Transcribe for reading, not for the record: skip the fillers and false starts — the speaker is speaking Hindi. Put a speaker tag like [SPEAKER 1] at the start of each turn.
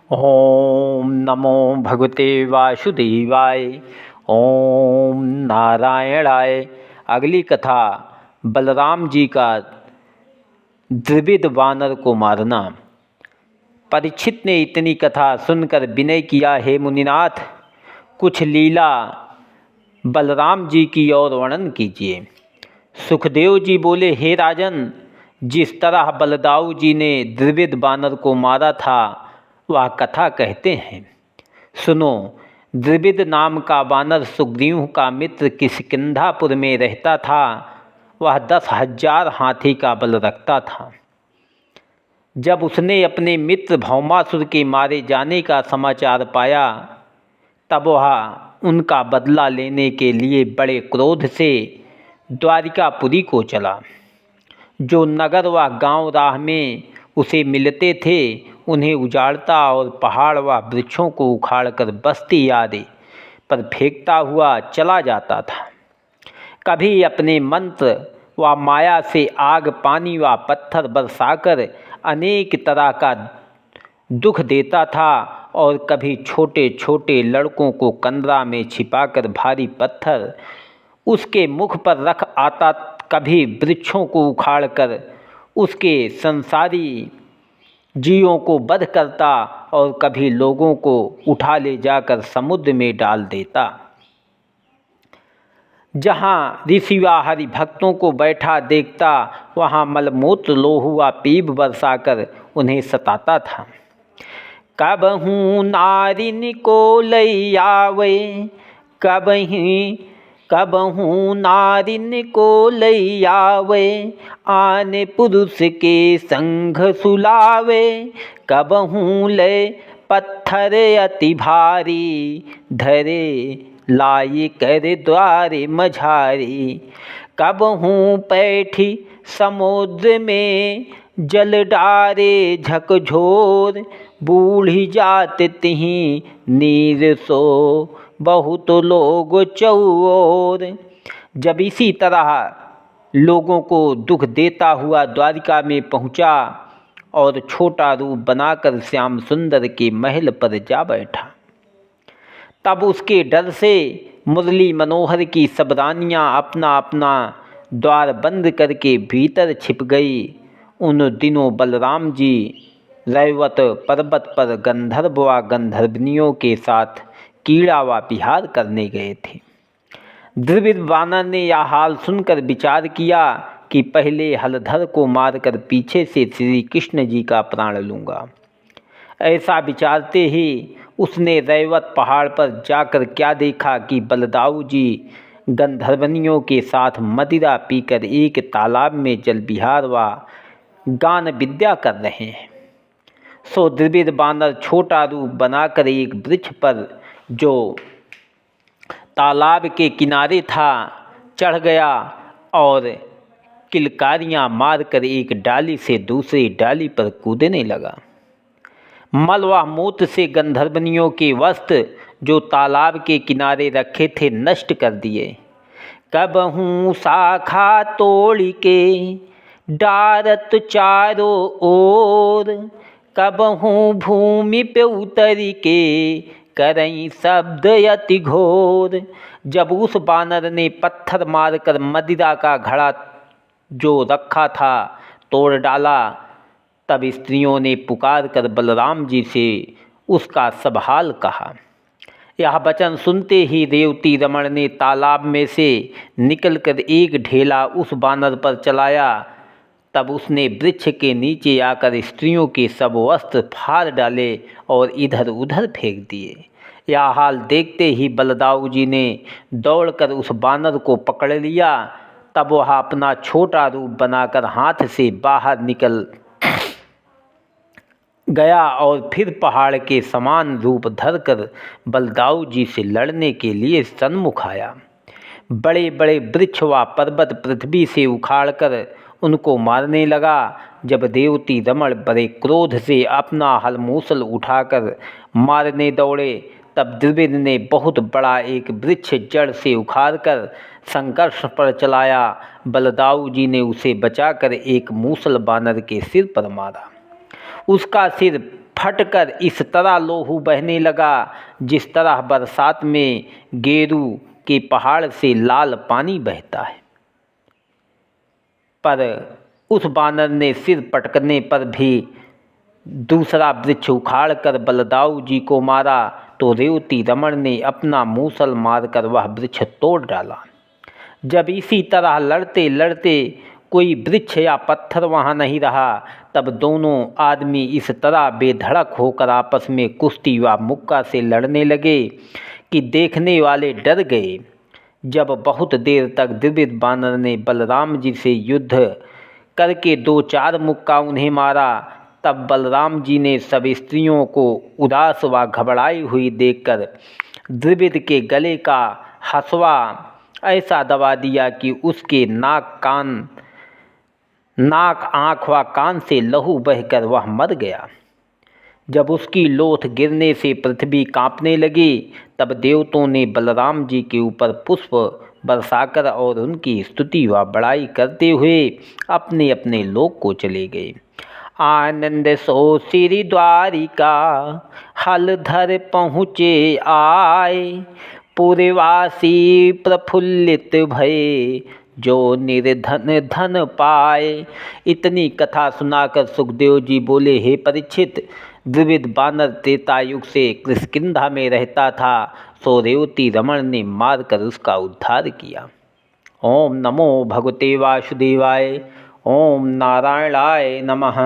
[SPEAKER 1] ओम नमो भगवते वासुदेवाय। ओम नारायणाय। अगली कथा बलराम जी का द्विविध वानर को मारना। परीक्षित ने इतनी कथा सुनकर विनय किया, हे मुनिनाथ, कुछ लीला बलराम जी की और वर्णन कीजिए। सुखदेव जी बोले, हे राजन, जिस तरह बलदाऊ जी ने द्विविध वानर को मारा था वह कथा कहते हैं, सुनो। द्विविध नाम का वानर सुग्रीव का मित्र किष्किंधापुर में रहता था। वह 10,000 हाथी का बल रखता था। जब उसने अपने मित्र भौमासुर के मारे जाने का समाचार पाया, तब वह उनका बदला लेने के लिए बड़े क्रोध से द्वारिकापुरी को चला। जो नगर व गांव राह में उसे मिलते थे उन्हें उजाड़ता और पहाड़ व वृक्षों को उखाड़कर बस्ती आदि पर फेंकता हुआ चला जाता था। कभी अपने मंत्र व माया से आग, पानी व पत्थर बरसाकर अनेक तरह का दुख देता था और कभी छोटे छोटे लड़कों को कंदरा में छिपाकर भारी पत्थर उसके मुख पर रख आता। कभी वृक्षों को उखाड़कर उसके संसारी जीवों को वध करता और कभी लोगों को उठा ले जाकर समुद्र में डाल देता। जहाँ ऋषि व हरि भक्तों को बैठा देखता, वहाँ मलमूत्र, लोहू व पीप बरसाकर उन्हें सताता था। कबहू नारिन को लई आवे, कबहू नारिन को लई आवे, आने पुरुष के संग सुलावे। कबहू ले पत्थर अति भारी, धरे लाई कर द्वारे मझारी। कबहू पैठी समुद्र में, जल डारे झकझोर। बूढ़ी जात तिहीं नीर सो, बहुत लोग चौर। जब इसी तरह लोगों को दुख देता हुआ द्वारिका में पहुंचा और छोटा रूप बनाकर श्याम सुंदर के महल पर जा बैठा, तब उसके डर से मुरली मनोहर की सब रानियाँ अपना अपना द्वार बंद करके भीतर छिप गई। उन दिनों बलराम जी रैवत पर्वत पर गंधर्व व गंधर्वनियों के साथ कीड़ा व विहार करने गए थे। द्विविध वानर ने यह हाल सुनकर विचार किया कि पहले हलधर को मारकर पीछे से श्री कृष्ण जी का प्राण लूँगा। ऐसा विचारते ही उसने रैवत पहाड़ पर जाकर क्या देखा कि बलदाऊ जी गंधर्वनियों के साथ मदिरा पीकर एक तालाब में जल विहार व गान विद्या कर रहे हैं। सो द्विविध वानर छोटा रूप बनाकर एक वृक्ष पर जो तालाब के किनारे था चढ़ गया और किलकारियाँ मारकर एक डाली से दूसरी डाली पर कूदने लगा। मल व मूत्र से गंधर्वनियों के वस्त्र जो तालाब के किनारे रखे थे नष्ट कर दिए। कबहू शाखा तोड़ के डारत चारों ओर, कबहू भूमि पे उतर के करई शब्द अति घोर। जब उस बानर ने पत्थर मारकर मदिरा का घड़ा जो रखा था तोड़ डाला, तब स्त्रियों ने पुकार कर बलराम जी से उसका सब हाल कहा। यह वचन सुनते ही रेवती रमण ने तालाब में से निकलकर एक ढेला उस बानर पर चलाया। तब उसने वृक्ष के नीचे आकर स्त्रियों के सब वस्त्र फाड़ डाले और इधर उधर फेंक दिए। यह हाल देखते ही बलदाऊ जी ने दौड़कर उस बानर को पकड़ लिया। तब वह अपना छोटा रूप बनाकर हाथ से बाहर निकल गया और फिर पहाड़ के समान रूप धरकर बलदाऊ जी से लड़ने के लिए सन्मुख आया। बड़े बड़े वृक्ष व पर्वत पृथ्वी से उखाड़कर उनको मारने लगा। जब देवती रमण बड़े क्रोध से अपना हलमूसल उठाकर मारने दौड़े, तब द्विविध ने बहुत बड़ा एक वृक्ष जड़ से उखाड़कर संघर्ष पर चलाया। बलदाऊ जी ने उसे बचाकर एक मूसल बानर के सिर पर मारा। उसका सिर फटकर इस तरह लोहू बहने लगा जिस तरह बरसात में गेरू के पहाड़ से लाल पानी बहता है। पर उस बानर ने सिर पटकने पर भी दूसरा वृक्ष उखाड़कर बलदाऊ जी को मारा तो रेवती रमण ने अपना मूसल मारकर वह वृक्ष तोड़ डाला। जब इसी तरह लड़ते लड़ते कोई वृक्ष या पत्थर वहाँ नहीं रहा, तब दोनों आदमी इस तरह बेधड़क होकर आपस में कुश्ती व मुक्का से लड़ने लगे कि देखने वाले डर गए। जब बहुत देर तक द्विविध बानर ने बलराम जी से युद्ध करके 2-4 मुक्का उन्हें मारा, तब बलराम जी ने सब स्त्रियों को उदास व घबराई हुई देखकर द्विविध के गले का हसवा ऐसा दबा दिया कि उसके नाक, आँख व कान से लहू बहकर वह मर गया। जब उसकी लोथ गिरने से पृथ्वी कांपने लगी, तब देवताओं ने बलराम जी के ऊपर पुष्प बरसाकर और उनकी स्तुति व बड़ाई करते हुए अपने अपने लोक को चले गए। आनंद सो श्री द्वारिका हलधर पहुँचे आए, पुरवासी प्रफुल्लित भये जो निर्धन धन पाए। इतनी कथा सुनाकर सुखदेव जी बोले, हे परीक्षित, द्विविध बानर त्रेतायुग से किष्किंधा में रहता था, सो रेवती रमण ने मारकर उसका उद्धार किया। ओम नमो भगवते वासुदेवाय। ओम नारायणाय नमः।